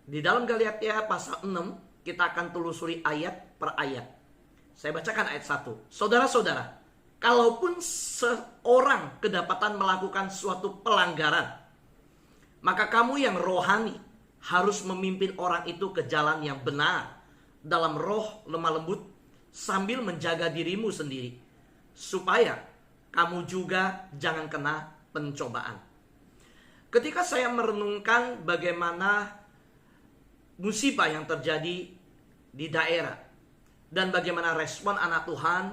Di dalam Galatia pasal 6, kita akan telusuri ayat per ayat. Saya bacakan ayat 1. Saudara-saudara, kalaupun seorang kedapatan melakukan suatu pelanggaran, maka kamu yang rohani harus memimpin orang itu ke jalan yang benar dalam roh lemah lembut, sambil menjaga dirimu sendiri, supaya kamu juga jangan kena pencobaan. Ketika saya merenungkan bagaimana musibah yang terjadi di daerah dan bagaimana respon anak Tuhan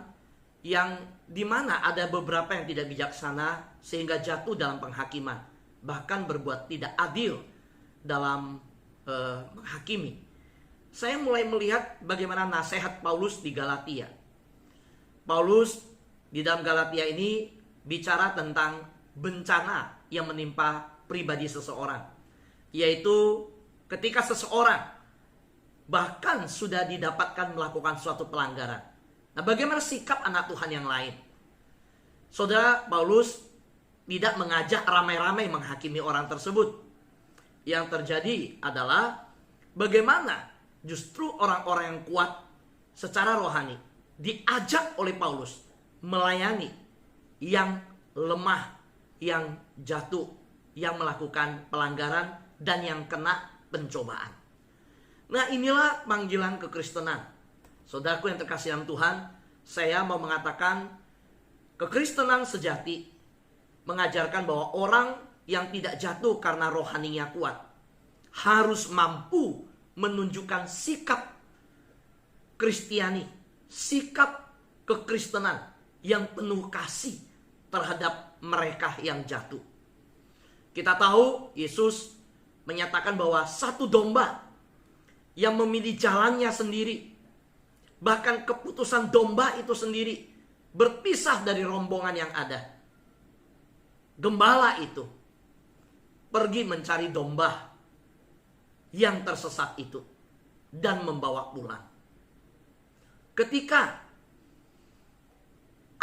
yang dimana ada beberapa yang tidak bijaksana sehingga jatuh dalam penghakiman, bahkan berbuat tidak adil dalam menghakimi, saya mulai melihat bagaimana nasihat Paulus di Galatia. Paulus di dalam Galatia ini bicara tentang bencana yang menimpa pribadi seseorang, yaitu ketika seseorang bahkan sudah didapatkan melakukan suatu pelanggaran. Nah, bagaimana sikap anak Tuhan yang lain? Saudara, Paulus tidak mengajak ramai-ramai menghakimi orang tersebut. Yang terjadi adalah bagaimana justru orang-orang yang kuat secara rohani diajak oleh Paulus melayani yang lemah, yang jatuh, yang melakukan pelanggaran, dan yang kena pencobaan. Nah, inilah panggilan kekristenan. Saudaraku yang terkasih dalam Tuhan, saya mau mengatakan kekristenan sejati mengajarkan bahwa orang yang tidak jatuh karena rohaninya kuat harus mampu menunjukkan sikap Kristiani, sikap kekristenan yang penuh kasih terhadap mereka yang jatuh. Kita tahu Yesus menyatakan bahwa satu domba yang memilih jalannya sendiri, bahkan keputusan domba itu sendiri berpisah dari rombongan yang ada. Gembala itu pergi mencari domba yang tersesat itu dan membawa pulang. Ketika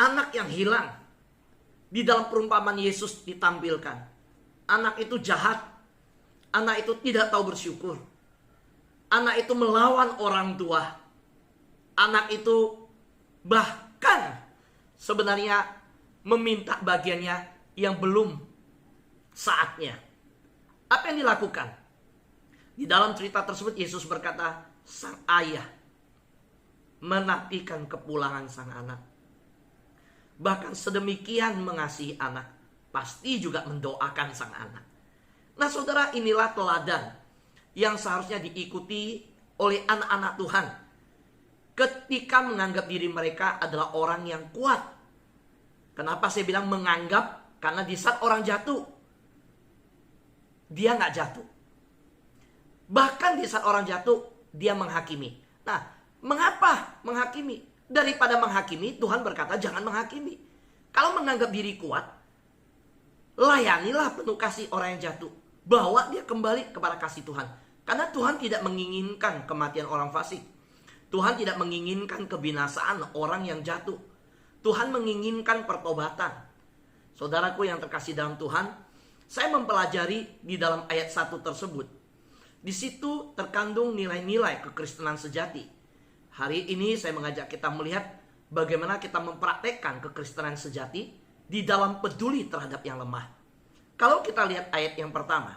anak yang hilang di dalam perumpamaan Yesus ditampilkan, anak itu jahat, anak itu tidak tahu bersyukur, anak itu melawan orang tua, anak itu bahkan sebenarnya meminta bagiannya yang belum saatnya. Apa yang dilakukan? Di dalam cerita tersebut Yesus berkata, sang ayah menantikan kepulangan sang anak. Bahkan sedemikian mengasihi anak, pasti juga mendoakan sang anak. Nah saudara, inilah teladan yang seharusnya diikuti oleh anak-anak Tuhan ketika menganggap diri mereka adalah orang yang kuat. Kenapa saya bilang menganggap? Karena di saat orang jatuh, dia nggak jatuh. Bahkan di saat orang jatuh, dia menghakimi. Nah, mengapa menghakimi? Daripada menghakimi, Tuhan berkata jangan menghakimi. Kalau menganggap diri kuat, layanilah penuh kasih orang yang jatuh. Bawa dia kembali kepada kasih Tuhan. Karena Tuhan tidak menginginkan kematian orang fasik. Tuhan tidak menginginkan kebinasaan orang yang jatuh. Tuhan menginginkan pertobatan. Saudaraku yang terkasih dalam Tuhan, saya mempelajari di dalam ayat 1 tersebut. Di situ terkandung nilai-nilai kekristenan sejati. Hari ini saya mengajak kita melihat bagaimana kita mempraktekkan kekristenan sejati di dalam peduli terhadap yang lemah. Kalau kita lihat ayat yang pertama,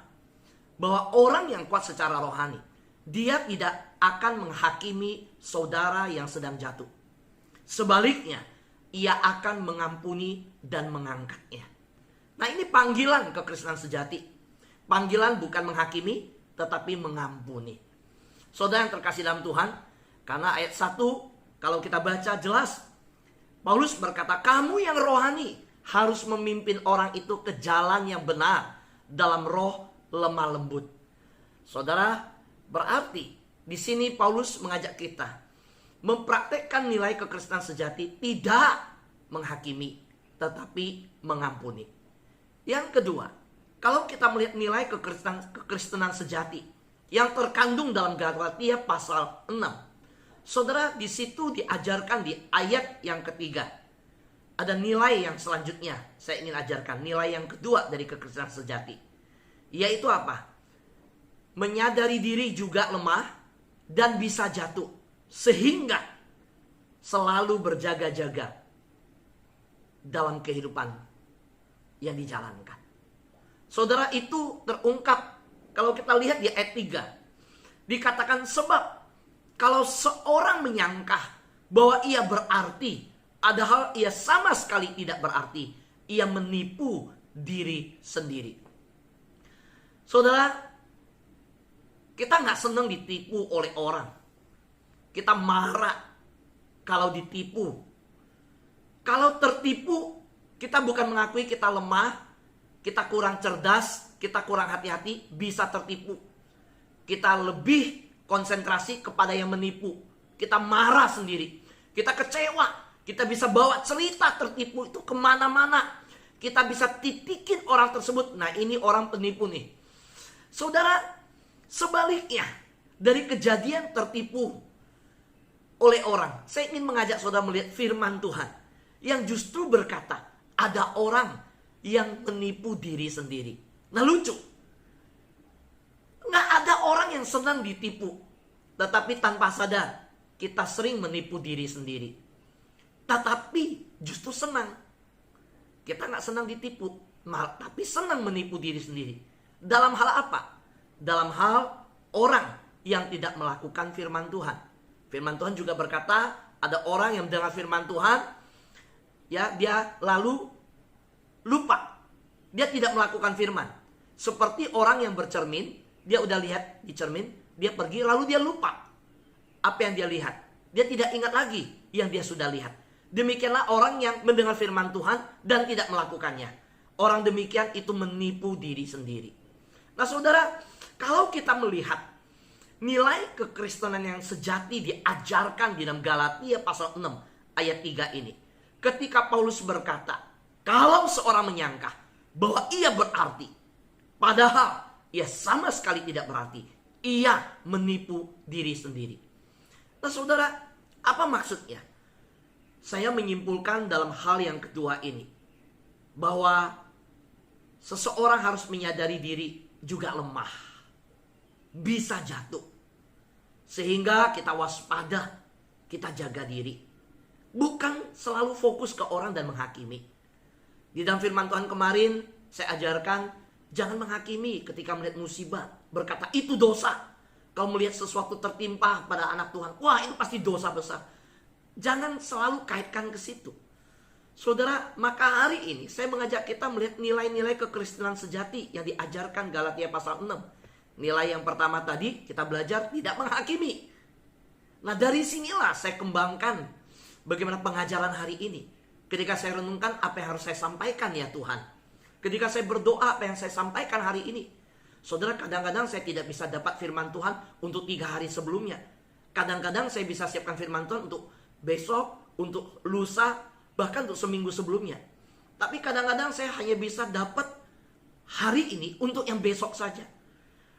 bahwa orang yang kuat secara rohani, dia tidak akan menghakimi saudara yang sedang jatuh. Sebaliknya, ia akan mengampuni dan mengangkatnya. Nah, ini panggilan kekristenan sejati. Panggilan bukan menghakimi, tetapi mengampuni. Saudara yang terkasih dalam Tuhan, karena ayat 1 kalau kita baca jelas, Paulus berkata, kamu yang rohani harus memimpin orang itu ke jalan yang benar dalam roh lemah lembut. Saudara, berarti di sini Paulus mengajak kita mempraktekkan nilai kekristenan sejati, tidak menghakimi, tetapi mengampuni. Yang kedua, kalau kita melihat nilai kekristenan sejati yang terkandung dalam Galatia pasal 6, saudara, di situ diajarkan di ayat yang ketiga. Ada nilai yang selanjutnya saya ingin ajarkan, nilai yang kedua dari kekristenan sejati. Yaitu apa? menyadari diri juga lemah dan bisa jatuh, sehingga selalu berjaga-jaga dalam kehidupan yang dijalankan. Saudara, itu terungkap kalau kita lihat di ayat 3. Dikatakan, sebab kalau seorang menyangka bahwa ia berarti, padahal ia sama sekali tidak berarti, ia menipu diri sendiri. Saudara, kita nggak senang ditipu oleh orang. Kita marah kalau ditipu. Kalau tertipu, kita bukan mengakui kita lemah, kita kurang cerdas, kita kurang hati-hati, bisa tertipu. Kita lebih konsentrasi kepada yang menipu. Kita marah sendiri. Kita kecewa. Kita bisa bawa cerita tertipu itu kemana-mana. Kita bisa titikin orang tersebut. Nah, ini orang penipu nih. Saudara, sebaliknya dari kejadian tertipu oleh orang, saya ingin mengajak saudara melihat firman Tuhan yang justru berkata, ada orang yang menipu diri sendiri. Nah, lucu. Nggak ada orang yang senang ditipu. Tetapi tanpa sadar, kita sering menipu diri sendiri. Tetapi justru senang. Kita nggak senang ditipu, tapi senang menipu diri sendiri. Dalam hal apa? Dalam hal orang yang tidak melakukan firman Tuhan. Firman Tuhan juga berkata, ada orang yang mendengar firman Tuhan, ya, dia lalu lupa. Dia tidak melakukan firman. Seperti orang yang bercermin, dia udah lihat di cermin, dia pergi lalu dia lupa apa yang dia lihat. Dia tidak ingat lagi yang dia sudah lihat. Demikianlah orang yang mendengar firman Tuhan dan tidak melakukannya. Orang demikian itu menipu diri sendiri. Nah, saudara, kalau kita melihat nilai kekristenan yang sejati diajarkan di dalam Galatia pasal 6 ayat 3 ini. Ketika Paulus berkata, kalau seorang menyangka bahwa ia berarti, padahal ia sama sekali tidak berarti, ia menipu diri sendiri. Nah, saudara, apa maksudnya? Saya menyimpulkan dalam hal yang kedua ini, bahwa seseorang harus menyadari diri juga lemah, bisa jatuh, sehingga kita waspada, kita jaga diri, bukan selalu fokus ke orang dan menghakimi. Di dalam firman Tuhan kemarin saya ajarkan, jangan menghakimi ketika melihat musibah, berkata itu dosa. Kalau melihat sesuatu tertimpa pada anak Tuhan, wah, itu pasti dosa besar. Jangan selalu kaitkan ke situ. Saudara, maka hari ini saya mengajak kita melihat nilai-nilai kekristenan sejati yang diajarkan Galatia pasal 6. Nilai yang pertama tadi kita belajar tidak menghakimi. Nah, dari sinilah saya kembangkan bagaimana pengajaran hari ini. Ketika saya renungkan apa yang harus saya sampaikan ya Tuhan. Ketika saya berdoa apa yang saya sampaikan hari ini. Saudara, kadang-kadang saya tidak bisa dapat firman Tuhan untuk 3 hari sebelumnya. Kadang-kadang saya bisa siapkan firman Tuhan untuk besok, untuk lusa, bahkan untuk seminggu sebelumnya. Tapi kadang-kadang saya hanya bisa dapat hari ini untuk yang besok saja.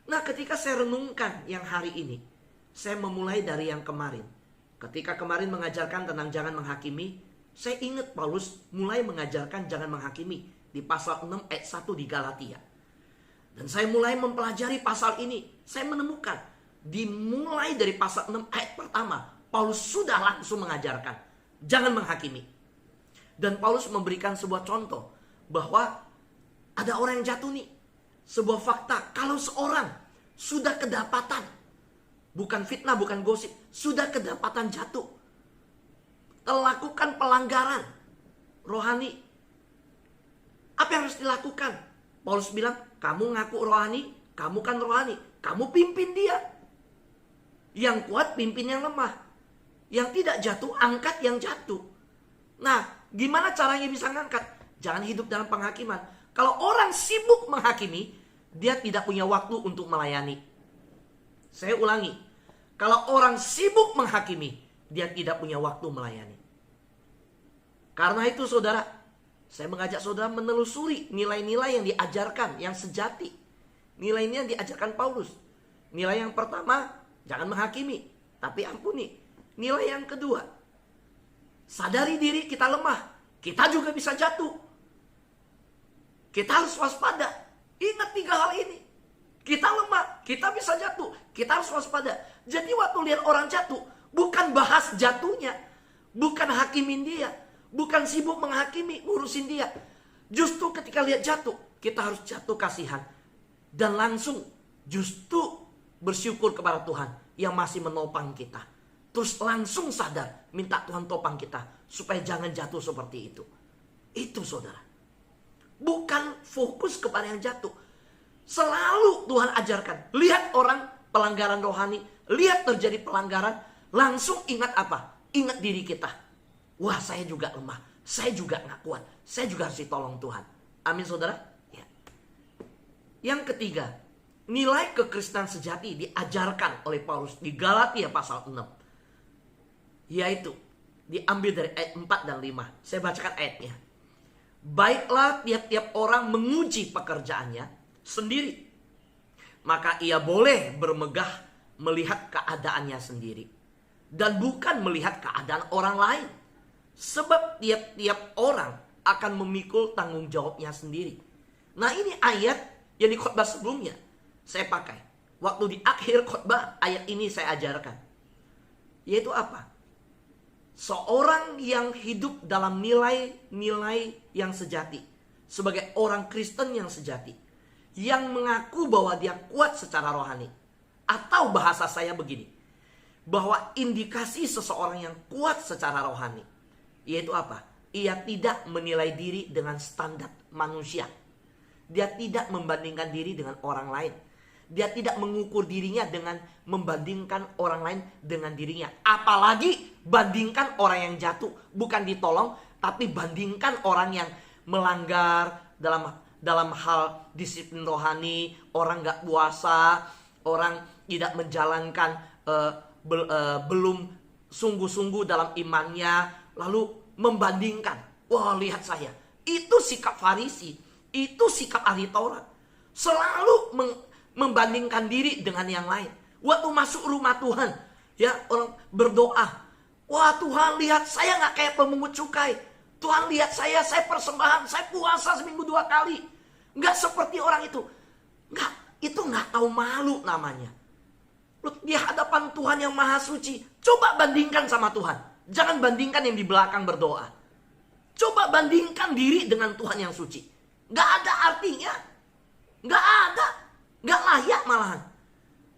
Nah, ketika saya renungkan yang hari ini, saya memulai dari yang kemarin. Ketika kemarin mengajarkan tentang jangan menghakimi, saya ingat Paulus mulai mengajarkan jangan menghakimi di pasal 6 ayat 1 di Galatia. Dan saya mulai mempelajari pasal ini. Saya menemukan dimulai dari pasal 6 ayat pertama, Paulus sudah langsung mengajarkan jangan menghakimi. Dan Paulus memberikan sebuah contoh bahwa ada orang yang jatuh nih. Sebuah fakta, kalau seorang sudah kedapatan, bukan fitnah, bukan gosip, sudah kedapatan jatuh, melakukan pelanggaran rohani, apa yang harus dilakukan? Paulus bilang, kamu ngaku rohani, kamu kan rohani, kamu pimpin dia. Yang kuat pimpin yang lemah, yang tidak jatuh angkat yang jatuh. Nah, gimana caranya bisa ngangkat? Jangan hidup dalam penghakiman. Kalau orang sibuk menghakimi, dia tidak punya waktu untuk melayani. Saya ulangi, kalau orang sibuk menghakimi, dia tidak punya waktu melayani. Karena itu saudara, saya mengajak saudara menelusuri nilai-nilai yang diajarkan, yang sejati. Nilai-nilai yang diajarkan Paulus. Nilai yang pertama, jangan menghakimi, tapi ampuni. Nilai yang kedua, sadari diri kita lemah, kita juga bisa jatuh. Kita harus waspada. Ingat 3 hal ini. Kita lemah, kita bisa jatuh. Kita harus waspada. Jadi waktu lihat orang jatuh, bukan bahas jatuhnya, bukan hakimin dia, bukan sibuk menghakimi, ngurusin dia. Justru ketika lihat jatuh, kita harus jatuh kasihan. Dan langsung justru bersyukur kepada Tuhan yang masih menopang kita. Terus langsung sadar, minta Tuhan topang kita supaya jangan jatuh seperti itu. Itu saudara. Bukan fokus kepada yang jatuh. Selalu Tuhan ajarkan. Lihat orang pelanggaran rohani, lihat terjadi pelanggaran, langsung ingat apa? Ingat diri kita. Wah, saya juga lemah, saya juga gak kuat, saya juga harus ditolong Tuhan. Amin saudara. Ya. Yang ketiga, nilai kekristenan sejati diajarkan oleh Paulus di Galatia pasal 6. Yaitu diambil dari ayat 4 dan 5. Saya bacakan ayatnya. Baiklah tiap-tiap orang menguji pekerjaannya sendiri. Maka ia boleh bermegah melihat keadaannya sendiri. Dan bukan melihat keadaan orang lain. Sebab tiap-tiap orang akan memikul tanggung jawabnya sendiri. Nah ini ayat yang di khotbah sebelumnya saya pakai. Waktu di akhir khotbah ayat ini saya ajarkan. Yaitu apa? Seorang yang hidup dalam nilai-nilai yang sejati. Sebagai orang Kristen yang sejati. Yang mengaku bahwa dia kuat secara rohani. Atau bahasa saya begini. Bahwa indikasi seseorang yang kuat secara rohani. Yaitu apa? Ia tidak menilai diri dengan standar manusia. Dia tidak membandingkan diri dengan orang lain. Dia tidak mengukur dirinya dengan membandingkan orang lain dengan dirinya. Apalagi bandingkan orang yang jatuh. Bukan ditolong, tapi bandingkan orang yang melanggar dalam hal disiplin rohani. Orang gak puasa, orang tidak menjalankan, belum sungguh-sungguh dalam imannya. Lalu membandingkan. Wah, lihat saya. Itu sikap Farisi. Itu sikap ahli Taurat. Selalu membandingkan diri dengan yang lain. Waktu masuk rumah Tuhan, ya orang berdoa, wah Tuhan lihat saya nggak kayak pemungut cukai. Tuhan lihat saya persembahan, saya puasa seminggu 2 kali. Nggak seperti orang itu. Itu nggak tahu malu namanya. Di hadapan Tuhan yang maha suci, coba bandingkan sama Tuhan. Jangan bandingkan yang di belakang berdoa. Coba bandingkan diri dengan Tuhan yang suci. Nggak ada artinya. Nggak ada. Nggak layak malahan.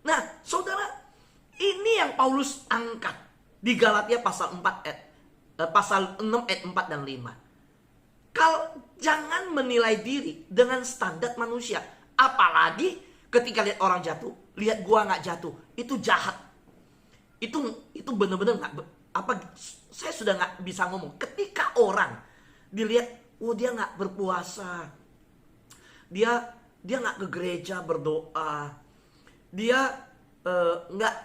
Nah, saudara, ini yang Paulus angkat di Galatia pasal 6 ayat 4 dan 5. Kalau jangan menilai diri dengan standar manusia, apalagi ketika lihat orang jatuh, lihat gua nggak jatuh, itu jahat. Itu benar-benar nggak saya sudah nggak bisa ngomong. Ketika orang dilihat, dia nggak berpuasa, dia nggak ke gereja berdoa. Dia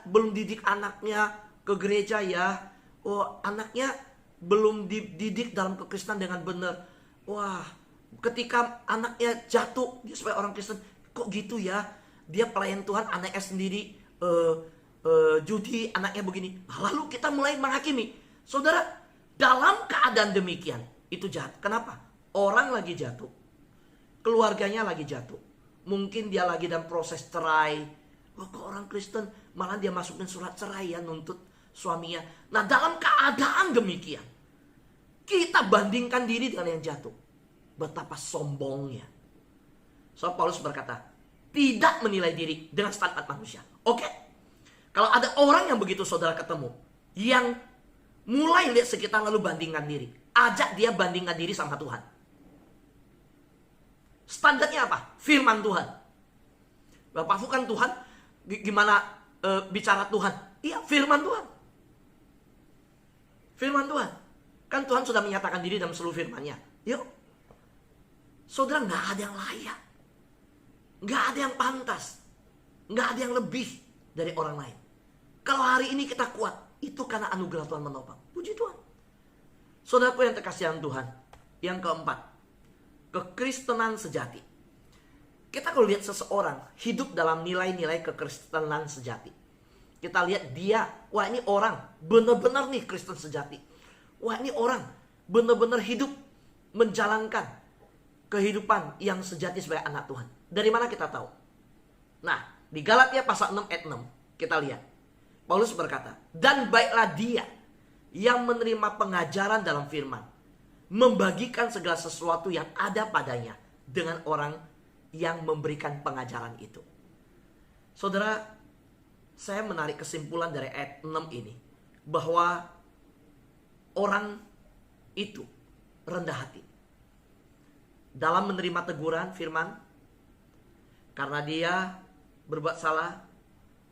belum didik anaknya ke gereja ya. Oh, anaknya belum dididik dalam kekristenan dengan benar. Wah, ketika anaknya jatuh, dia sebagai orang Kristen, kok gitu ya? Dia pelayan Tuhan, anaknya sendiri judi, anaknya begini. Lalu kita mulai menghakimi. Saudara, dalam keadaan demikian, itu jahat. Kenapa? Orang lagi jatuh. Keluarganya lagi jatuh. Mungkin dia lagi dalam proses cerai. Wah, kok orang Kristen malah dia masukin surat cerai ya, nuntut suaminya. Nah, dalam keadaan demikian, kita bandingkan diri dengan yang jatuh. Betapa sombongnya. So, Paulus berkata, tidak menilai diri dengan standar manusia. Oke? Kalau ada orang yang begitu saudara ketemu, yang mulai lihat sekitar lalu bandingkan diri, ajak dia bandingkan diri sama Tuhan. Standarnya apa? Firman Tuhan. Bapak Fu kan Tuhan, gimana bicara Tuhan? Iya, firman Tuhan. Firman Tuhan. Kan Tuhan sudah menyatakan diri dalam seluruh firman-Nya. Yuk. Saudara, nggak ada yang layak. Nggak ada yang pantas. Nggak ada yang lebih dari orang lain. Kalau hari ini kita kuat, itu karena anugerah Tuhan menopang. Puji Tuhan. Saudaraku yang terkasih dalam Tuhan. Yang keempat, kekristenan sejati. Kita kalau lihat seseorang hidup dalam nilai-nilai kekristenan sejati, kita lihat dia, wah ini orang benar-benar nih Kristen sejati. Wah ini orang benar-benar hidup menjalankan kehidupan yang sejati sebagai anak Tuhan. Dari mana kita tahu? Nah, di Galatia pasal 6 ayat 6, kita lihat. Paulus berkata, dan baiklah dia yang menerima pengajaran dalam firman, membagikan segala sesuatu yang ada padanya dengan orang yang memberikan pengajaran itu. Saudara, saya menarik kesimpulan dari ayat 6 ini, bahwa orang itu rendah hati dalam menerima teguran firman, karena dia berbuat salah,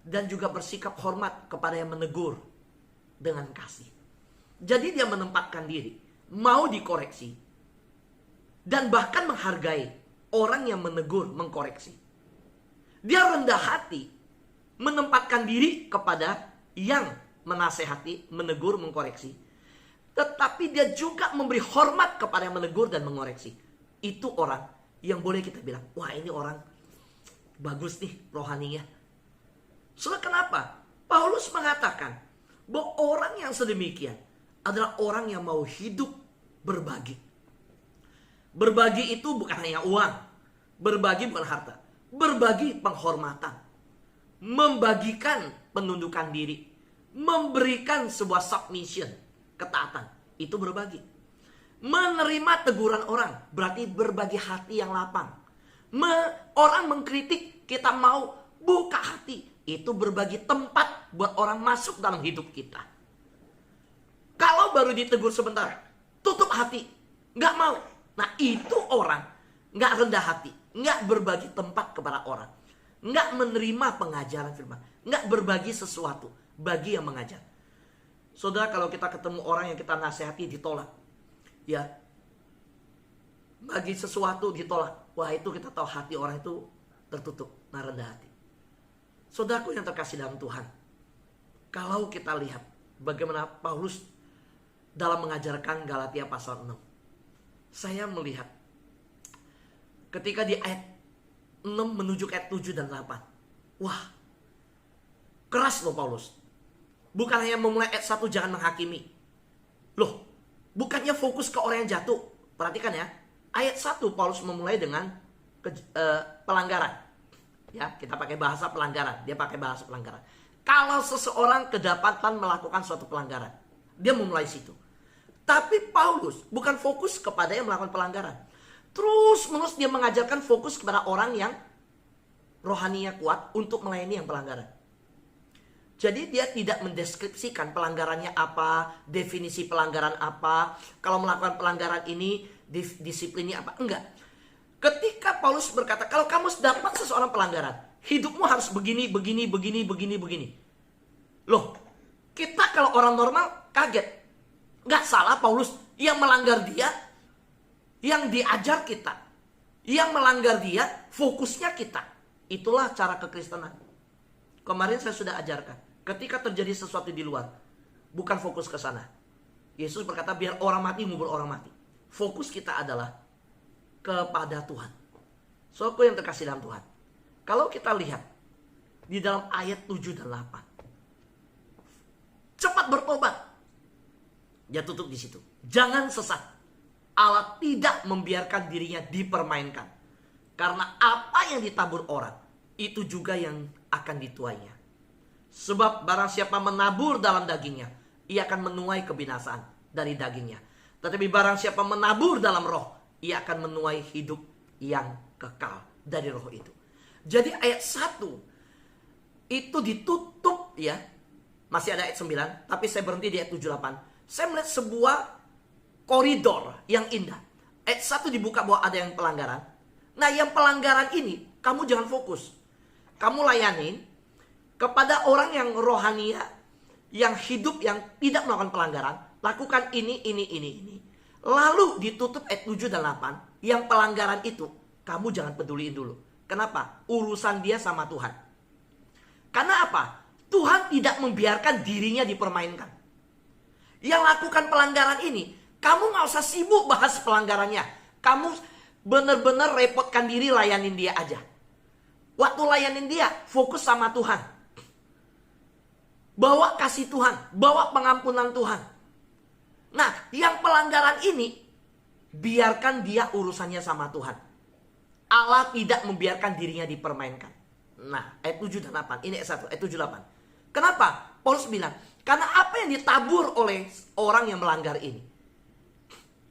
dan juga bersikap hormat kepada yang menegur dengan kasih. Jadi dia menempatkan diri, mau dikoreksi, dan bahkan menghargai orang yang menegur, mengkoreksi. Dia rendah hati, menempatkan diri kepada yang menasehati, menegur, mengkoreksi. Tetapi dia juga memberi hormat kepada yang menegur dan mengoreksi. Itu orang yang boleh kita bilang, wah ini orang bagus nih rohaninya. Soalnya kenapa? Paulus mengatakan bahwa orang yang sedemikian adalah orang yang mau hidup berbagi. Berbagi itu bukan hanya uang. Berbagi bukan harta. Berbagi penghormatan. Membagikan penundukan diri. Memberikan sebuah submission, ketaatan. Itu berbagi. Menerima teguran orang, berarti berbagi hati yang lapang. Orang mengkritik, kita mau buka hati. Itu berbagi tempat buat orang masuk dalam hidup kita. Kalau baru ditegur sebentar, tutup hati, nggak mau. Nah itu orang nggak rendah hati, nggak berbagi tempat kepada orang, nggak menerima pengajaran firman, nggak berbagi sesuatu bagi yang mengajar. Saudara, kalau kita ketemu orang yang kita nasihati ditolak, ya, bagi sesuatu ditolak, wah itu kita tahu hati orang itu tertutup, nah rendah hati. Saudaraku yang terkasih dalam Tuhan, kalau kita lihat bagaimana Paulus dalam mengajarkan Galatia pasal 6, saya melihat ketika di ayat 6 menuju ayat 7 dan 8, wah keras loh Paulus. Bukan hanya memulai ayat 1 jangan menghakimi. Loh, bukannya fokus ke orang yang jatuh. Perhatikan ya, ayat 1 Paulus memulai dengan pelanggaran. Ya, kita pakai bahasa pelanggaran, dia pakai bahasa pelanggaran. Kalau seseorang kedapatan melakukan suatu pelanggaran, dia memulai situ. Tapi Paulus bukan fokus kepada yang melakukan pelanggaran. Terus menerus dia mengajarkan fokus kepada orang yang rohaninya kuat untuk melayani yang pelanggaran. Jadi dia tidak mendeskripsikan pelanggarannya apa, definisi pelanggaran apa, kalau melakukan pelanggaran ini disiplinnya apa, enggak. Ketika Paulus berkata, kalau kamu dapat seseorang pelanggaran, hidupmu harus begini. Loh, kita kalau orang normal kaget. Nggak salah Paulus, yang melanggar dia, yang diajar kita. Yang melanggar dia, fokusnya kita. Itulah cara kekristenan. Kemarin saya sudah ajarkan, ketika terjadi sesuatu di luar, bukan fokus ke sana. Yesus berkata, biar orang mati ngubur orang mati. Fokus kita adalah kepada Tuhan. Saudaraku yang terkasih dalam Tuhan, kalau kita lihat di dalam ayat 7 dan 8, cepat bertobat. Dia tutup di situ. Jangan sesat. Allah tidak membiarkan dirinya dipermainkan. Karena apa yang ditabur orang, itu juga yang akan dituainya. Sebab barang siapa menabur dalam dagingnya, ia akan menuai kebinasaan dari dagingnya. Tetapi barang siapa menabur dalam roh, ia akan menuai hidup yang kekal dari roh itu. Jadi ayat 1 itu ditutup ya. Masih ada ayat 9, tapi saya berhenti di ayat 7-8. Saya melihat sebuah koridor yang indah. Ayat 1 dibuka bahwa ada yang pelanggaran. Nah yang pelanggaran ini kamu jangan fokus. Kamu layanin kepada orang yang rohania, yang hidup, yang tidak melakukan pelanggaran. Lakukan ini. Lalu ditutup ayat 7 dan 8. Yang pelanggaran itu kamu jangan peduliin dulu. Kenapa? Urusan dia sama Tuhan. Karena apa? Tuhan tidak membiarkan dirinya dipermainkan. Yang lakukan pelanggaran ini, kamu gak usah sibuk bahas pelanggarannya. Kamu benar-benar repotkan diri layanin dia aja. Waktu layanin dia, fokus sama Tuhan. Bawa kasih Tuhan, bawa pengampunan Tuhan. Nah, yang pelanggaran ini, biarkan dia urusannya sama Tuhan. Allah tidak membiarkan dirinya dipermainkan. Nah, ayat 7 dan 8. Ini ayat 1, ayat 7 8. Kenapa? Paulus bilang, karena apa yang ditabur oleh orang yang melanggar ini,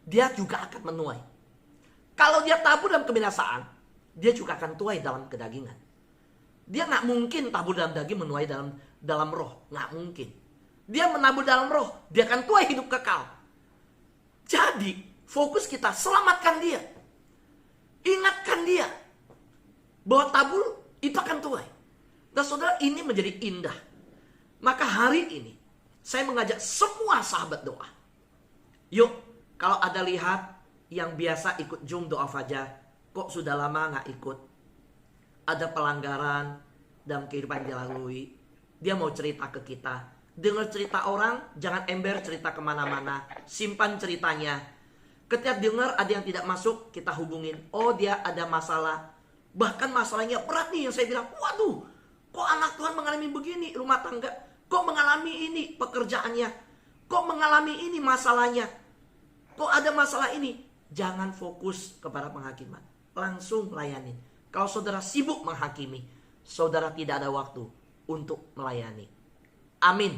dia juga akan menuai. Kalau dia tabur dalam kebinasaan, dia juga akan tuai dalam kedagingan. Dia nggak mungkin tabur dalam daging menuai dalam roh. Nggak mungkin. Dia menabur dalam roh, dia akan tuai hidup kekal. Jadi, fokus kita, selamatkan dia. Ingatkan dia bahwa tabur itu akan tuai. Dan saudara, ini menjadi indah. Maka hari ini, saya mengajak semua sahabat doa. Yuk, kalau ada lihat yang biasa ikut Zoom doa fajar, kok sudah lama nggak ikut? Ada pelanggaran dalam kehidupan yang dilalui. Dia mau cerita ke kita. Dengar cerita orang, jangan ember cerita kemana-mana. Simpan ceritanya. Ketika dengar ada yang tidak masuk, kita hubungin. Oh, dia ada masalah. Bahkan masalahnya berat nih, yang saya bilang, waduh, kok anak Tuhan mengalami begini, rumah tangga. Kok mengalami ini pekerjaannya. Kok mengalami ini masalahnya. Kok ada masalah ini. Jangan fokus kepada penghakiman. Langsung layanin. Kalau saudara sibuk menghakimi, saudara tidak ada waktu untuk melayani. Amin.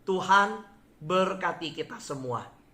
Tuhan berkati kita semua.